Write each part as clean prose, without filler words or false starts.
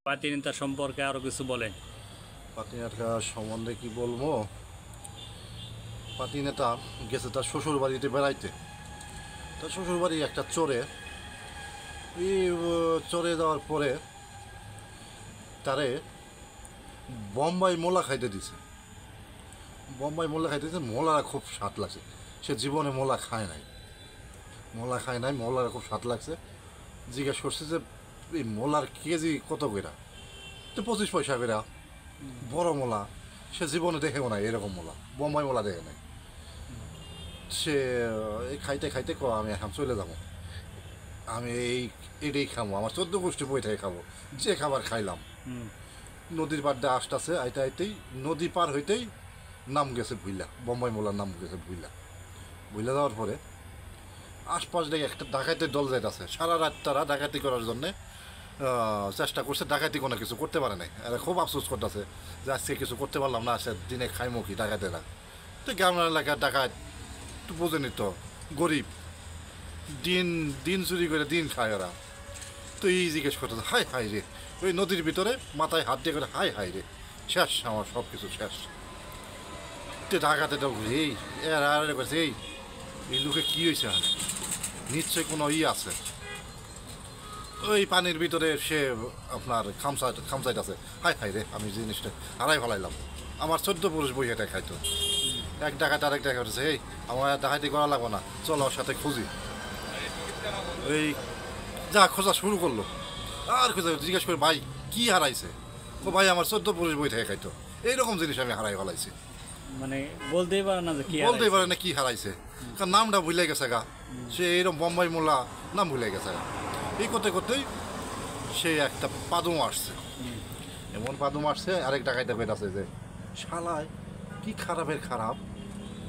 পাতিনেতা সম্পর্কে আরো কিছু বলেন। পাতিনেতা সম্বন্ধে কি বলবো? পাতিনেতা গেছে তার শ্বশুর বাড়িতে বেড়াইতে। তার শ্বশুর বাড়ি একটা চরে। চরে যাওয়ার পরে তারে বোম্বাই মোলা খাইতে দিছে। বোম্বাই মোলা খাইতে দিছে, মোলারা খুব স্বাদ লাগছে। সে জীবনে মোলা খায় নাই, মোলারা খুব স্বাদ লাগছে। জিজ্ঞেস করছে যে এই মোলার কেজি কত কইরা? তো 25 পয়সা কইরা। বড় মোলা সে জীবনে দেখেও নাই, এরকম মোলা বোম্বাই মোলা দেখে নাই। সে এই খাইতে খাইতে আমি এখন চলে যাবো, আমি এটাই খাবো, আমার 14 গোষ্ঠী বই থেকে খাবো, যে খাবার খাইলাম। নদীর পাড় দিয়ে আসতেছে, আইতে আইতেই নদী পার হইতেই নাম গেছে ভুইলা, বোম্বাই মোলার নাম গেছে ভুইলা যাওয়ার পরে আশপাশ দেখে একটা ডাকাতির দল যাইতেছে। সারা রাত তারা ডাকাতি করার জন্যে চেষ্টা করছে, ডাকাতি কোনো কিছু করতে পারে নাই। এরা খুব আফসোস করতেছে যে আজকে কিছু করতে পারলাম না, আজকে দিনে খাইমো কি ডাকাতেরা। তো গ্রামের এলাকার ডাকাত তো বোঝেনি, তো গরিব, দিন দিন চুরি করে দিন খায় ওরা। তো এই জিজ্ঞেস করতেছে, হাই হাই রে, ওই নদীর ভিতরে মাথায় হাত দিয়ে করে হাই হাই রে, শেষ আমার সব কিছু শেষ। তো ডাকাতে এই এরা করছে, এই লোকে কী হয়েছে? নিশ্চয়ই কোনো আছে। ওই পানির ভিতরে সে আপনার খামসাইট আছে, হাই হাই রে, আমি জিনিসটা হারাই ফেলাইলাম। আমার 14 পুরুষ বই এটা খাইতো। এক ডাকাত আরেক ডাকাত হচ্ছে, এই আমার ডাকাতি করা লাগবো না, চলো ওর সাথে খুঁজি। এই যা খোঁজা শুরু করলো, আর খোঁজা জিজ্ঞেস করে, ভাই কি হারাইছে? ও ভাই আমার 14 পুরুষ বই থেকে খাইতো, এইরকম জিনিস আমি হারাই ফেলাইছি। মানে বলতেই পারে না যে কি বলতেই পারে না কি হারাইছে, কারণ নামটা ভুলে গেছে গা। সে এইরকম বোম্বাই মোল্লা নাম ভুলে গেছে গা। এই করতে করতেই সে একটা পাদুম আসছে, এমন পাদুম আসছে, আরেক ডাকাইতে বেড়াচ্ছে যে শালায় কি খারাপের খারাপ,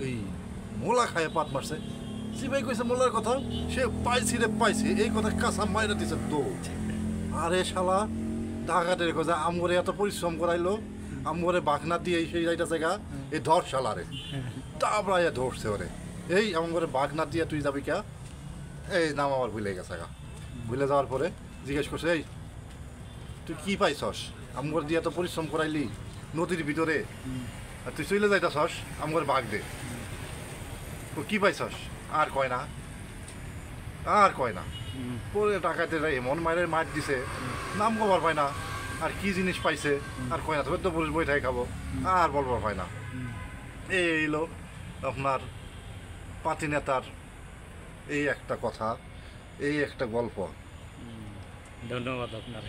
এই মোলা খায় পাত মারছে। সিপাই কইছে মোলার কথা, সে পাইছি রে পাইছি, এই কথা কাঁচা মাইরা দিছে দৌড়। আরে শালা ডাকাতের কথা, আমগরে এত পরিশ্রম করাইলো, আমগরে বাঘনা দিয়ে সেই যাইতেছে গা, এই ধর শালারে। তারপরে ধরছে ওরে, এই এমন করে বাঘনা দিয়ে তুই যাবি কে? এই নাম আমার ভুলে গেছে গা। ভুলে যাওয়ার পরে জিজ্ঞেস করছে, এই তুই কি পাইছস? আমগর দিয়ে তো পরিশ্রম করাইলি নদীর ভিতরে, আর তুই চলে যাইতাছস আমগর বাঘ দে, তো কি পাইছস? আর কয় না, আর কয় না। পরে ডাকাতেরা এমন মায়ের মার দিছে, নাম খবর পায় না, আর কি জিনিস পাইছে আর কয় না। তোর তো পুরুষ বই থাকে খাবো, আর বলবার পায় না। এই এলো আপনার পাতিনেতার এই একটা কথা, এই একটা গল্প। ধন্যবাদ আপনার।